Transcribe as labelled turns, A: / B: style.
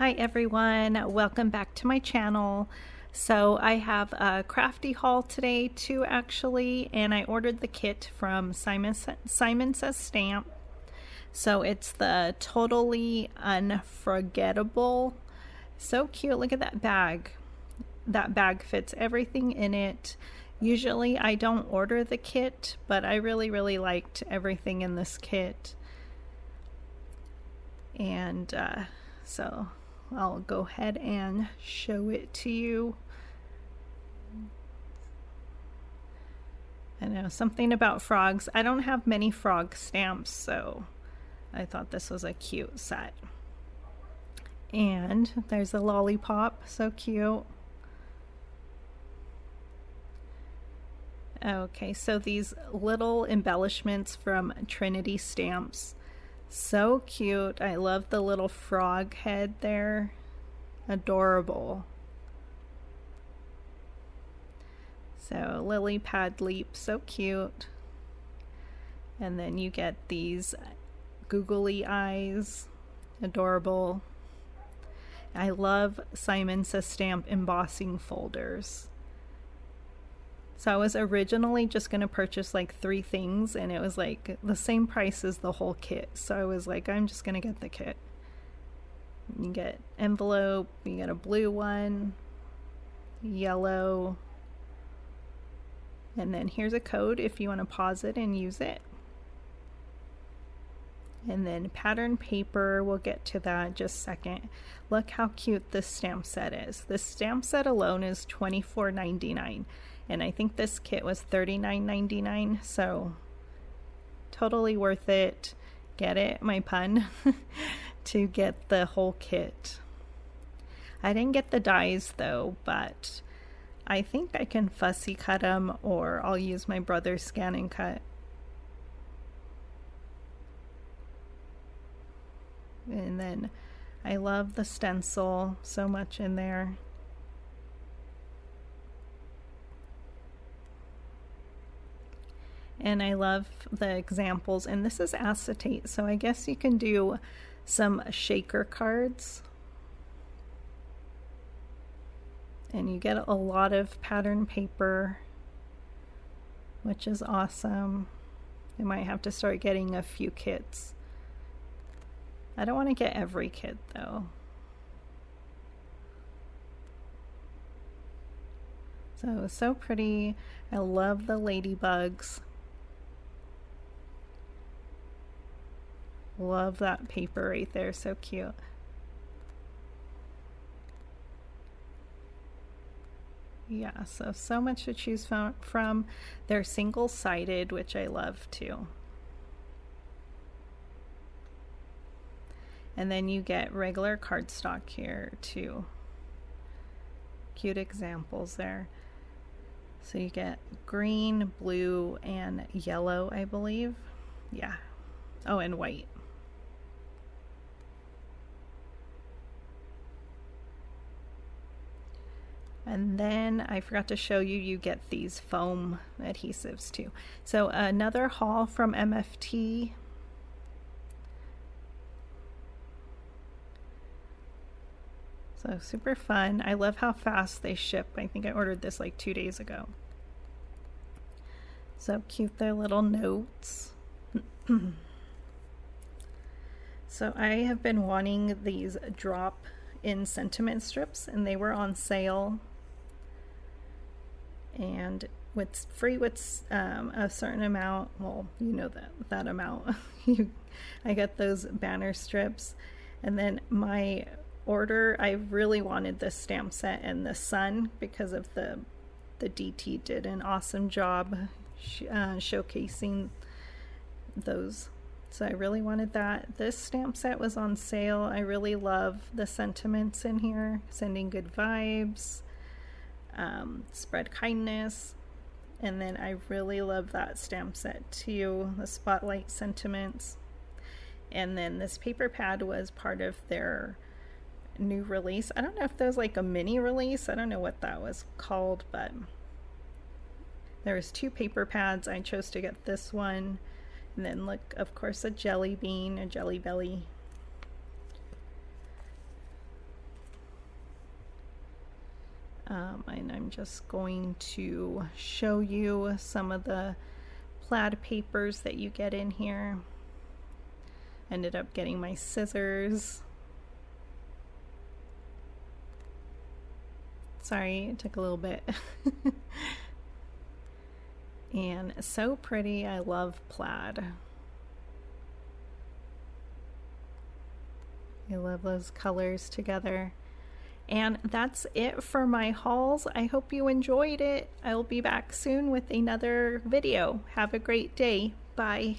A: Hi everyone, welcome back to my channel. So I have a crafty haul today too actually, and I ordered the kit from Simon Says Stamp. So it's the Totally Unfrogettable. So cute, look at that bag. That bag fits everything in it. Usually I don't order the kit, but I really liked everything in this kit. And so I'll go ahead and show it to you. I know something about frogs. I don't have many frog stamps, so I thought this was a cute set. And there's a lollipop, so cute. Okay, so these little embellishments from Trinity Stamps. So cute. I love the little frog head there. Adorable. So lily pad leap, so cute. And then you get these googly eyes. Adorable. I love Simon Says Stamp embossing folders. So I was originally just going to purchase like 3 things, and it was like the same price as the whole kit. So I was like, I'm just going to get the kit. You get envelope, you get a blue one, yellow, and then here's a code if you want to pause it and use it. And then pattern paper, we'll get to that in just a second. Look how cute this stamp set is. This stamp set alone is $24.99. And I think this kit was $39.99, so totally worth it. Get it, my pun, to get the whole kit. I didn't get the dies though, but I think I can fussy cut them, or I'll use my brother's scan and cut. And then I love the stencil, so much in there. And I love the examples, and this is acetate, so I guess you can do some shaker cards. And you get a lot of pattern paper, which is awesome. I might have to start getting a few kits. I don't want to get every kit though. So pretty. I love the ladybugs. Love that paper right there, so cute. Yeah, so much to choose from. They're single-sided, which I love too. And then you get regular cardstock here too. Cute examples there. So you get green, blue, and yellow, I believe. Yeah. Oh, and white. And then I forgot to show you, you get these foam adhesives too. So another haul from MFT. So super fun. I love how fast they ship. I think I ordered this like 2 days ago. So cute, their little notes. So I have been wanting these drop-in sentiment strips, and they were on sale. And with free with a certain amount, well, you know that amount. I got those banner strips, and then my order, I really wanted this stamp set and the sun because of the DT did an awesome job showcasing those. So I really wanted that. This stamp set was on sale. I really love the sentiments in here. Sending good vibes, spread kindness, and then I really love that stamp set too, the spotlight sentiments. And then this paper pad was part of their new release. I don't know if there's like a mini release. I don't know what that was called, but there's 2 paper pads. I chose to get this one. And then look, of course, a jelly bean, a jelly belly. And I'm just going to show you some of the plaid papers that you get in here. Ended up getting my scissors. Sorry, it took a little bit. And so pretty. I love plaid. I love those colors together. And that's it for my hauls. I hope you enjoyed it. I'll be back soon with another video. Have a great day. Bye.